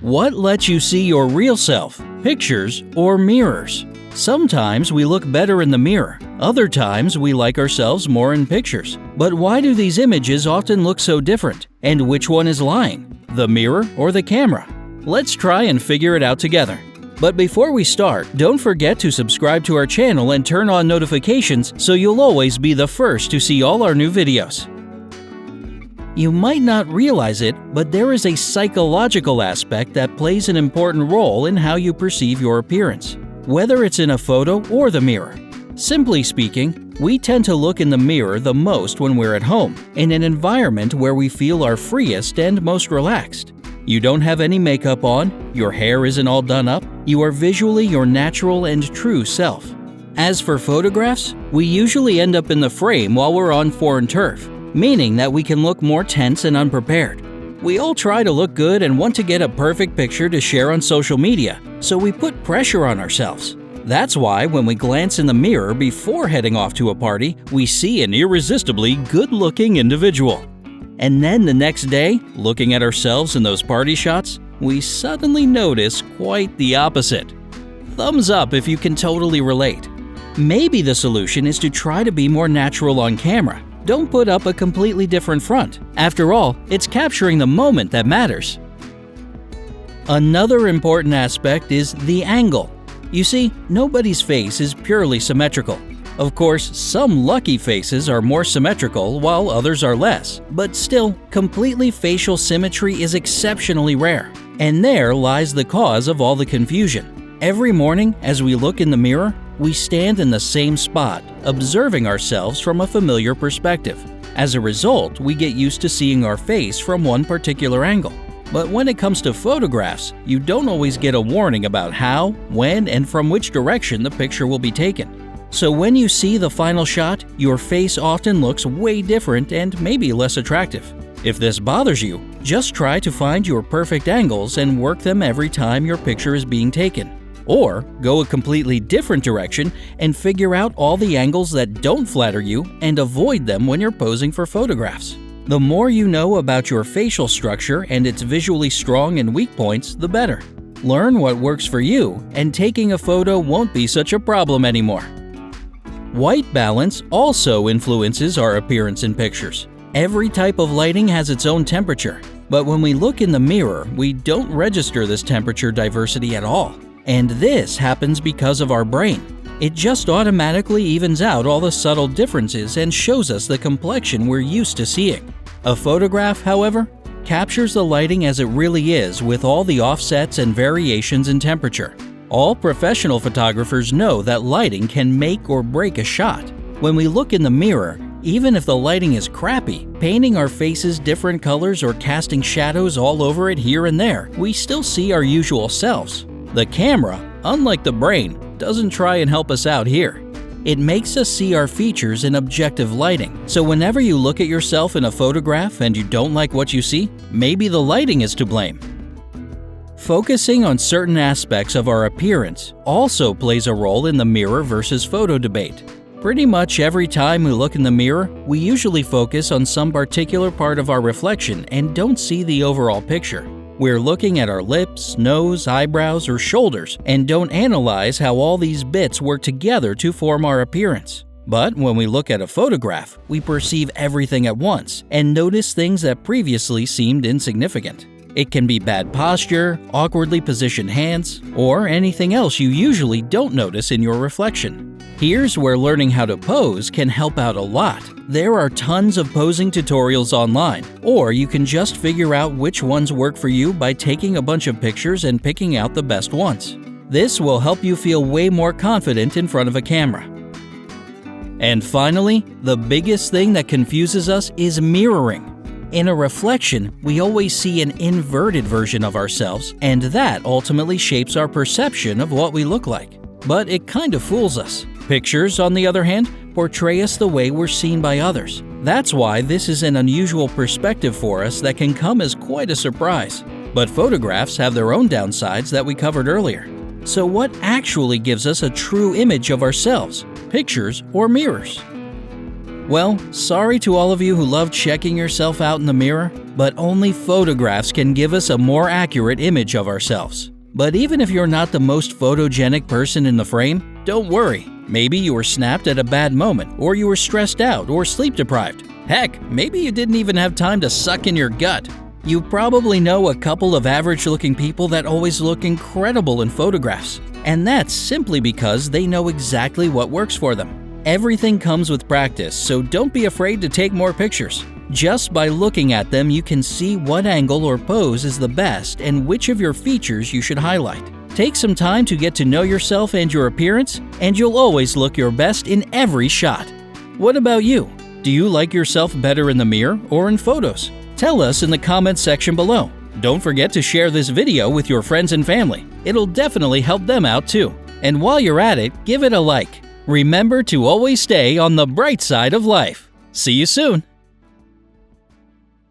What lets you see your real self? Pictures or mirrors? Sometimes we look better in the mirror. Other times we like ourselves more in pictures. But why do these images often look so different? And which one is lying? The mirror or the camera? Let's try and figure it out together. But before we start, don't forget to subscribe to our channel and turn on notifications so you'll always be the first to see all our new videos. You might not realize it, but there is a psychological aspect that plays an important role in how you perceive your appearance, whether it's in a photo or the mirror. Simply speaking, we tend to look in the mirror the most when we're at home, in an environment where we feel our freest and most relaxed. You don't have any makeup on, your hair isn't all done up, you are visually your natural and true self. As for photographs, we usually end up in the frame while we're on foreign turf, meaning that we can look more tense and unprepared. We all try to look good and want to get a perfect picture to share on social media, so we put pressure on ourselves. That's why when we glance in the mirror before heading off to a party, we see an irresistibly good-looking individual. And then the next day, looking at ourselves in those party shots, we suddenly notice quite the opposite. Thumbs up if you can totally relate. Maybe the solution is to try to be more natural on camera. Don't put up a completely different front. After all, it's capturing the moment that matters. Another important aspect is the angle. You see, nobody's face is purely symmetrical. Of course, some lucky faces are more symmetrical while others are less, but still, completely facial symmetry is exceptionally rare. And there lies the cause of all the confusion. Every morning, as we look in the mirror, we stand in the same spot, observing ourselves from a familiar perspective. As a result, we get used to seeing our face from one particular angle. But when it comes to photographs, you don't always get a warning about how, when, and from which direction the picture will be taken. So when you see the final shot, your face often looks way different and maybe less attractive. If this bothers you, just try to find your perfect angles and work them every time your picture is being taken. Or go a completely different direction and figure out all the angles that don't flatter you and avoid them when you're posing for photographs. The more you know about your facial structure and its visually strong and weak points, the better. Learn what works for you, and taking a photo won't be such a problem anymore. White balance also influences our appearance in pictures. Every type of lighting has its own temperature, but when we look in the mirror, we don't register this temperature diversity at all. And this happens because of our brain. It just automatically evens out all the subtle differences and shows us the complexion we're used to seeing. A photograph, however, captures the lighting as it really is with all the offsets and variations in temperature. All professional photographers know that lighting can make or break a shot. When we look in the mirror, even if the lighting is crappy, painting our faces different colors or casting shadows all over it here and there, we still see our usual selves. The camera, unlike the brain, doesn't try and help us out here. It makes us see our features in objective lighting. So whenever you look at yourself in a photograph and you don't like what you see, maybe the lighting is to blame. Focusing on certain aspects of our appearance also plays a role in the mirror versus photo debate. Pretty much every time we look in the mirror, we usually focus on some particular part of our reflection and don't see the overall picture. We're looking at our lips, nose, eyebrows, or shoulders and don't analyze how all these bits work together to form our appearance. But when we look at a photograph, we perceive everything at once and notice things that previously seemed insignificant. It can be bad posture, awkwardly positioned hands, or anything else you usually don't notice in your reflection. Here's where learning how to pose can help out a lot. There are tons of posing tutorials online, or you can just figure out which ones work for you by taking a bunch of pictures and picking out the best ones. This will help you feel way more confident in front of a camera. And finally, the biggest thing that confuses us is mirroring. In a reflection, we always see an inverted version of ourselves, and that ultimately shapes our perception of what we look like. But it kind of fools us. Pictures, on the other hand, portray us the way we're seen by others. That's why this is an unusual perspective for us that can come as quite a surprise. But photographs have their own downsides that we covered earlier. So what actually gives us a true image of ourselves? Pictures or mirrors? Well, sorry to all of you who love checking yourself out in the mirror, but only photographs can give us a more accurate image of ourselves. But even if you're not the most photogenic person in the frame, don't worry. Maybe you were snapped at a bad moment, or you were stressed out or sleep deprived. Heck, maybe you didn't even have time to suck in your gut. You probably know a couple of average-looking people that always look incredible in photographs. And that's simply because they know exactly what works for them. Everything comes with practice, so don't be afraid to take more pictures. Just by looking at them, you can see what angle or pose is the best and which of your features you should highlight. Take some time to get to know yourself and your appearance, and you'll always look your best in every shot. What about you? Do you like yourself better in the mirror or in photos? Tell us in the comments section below. Don't forget to share this video with your friends and family. It'll definitely help them out too. And while you're at it, give it a like. Remember to always stay on the bright side of life. See you soon!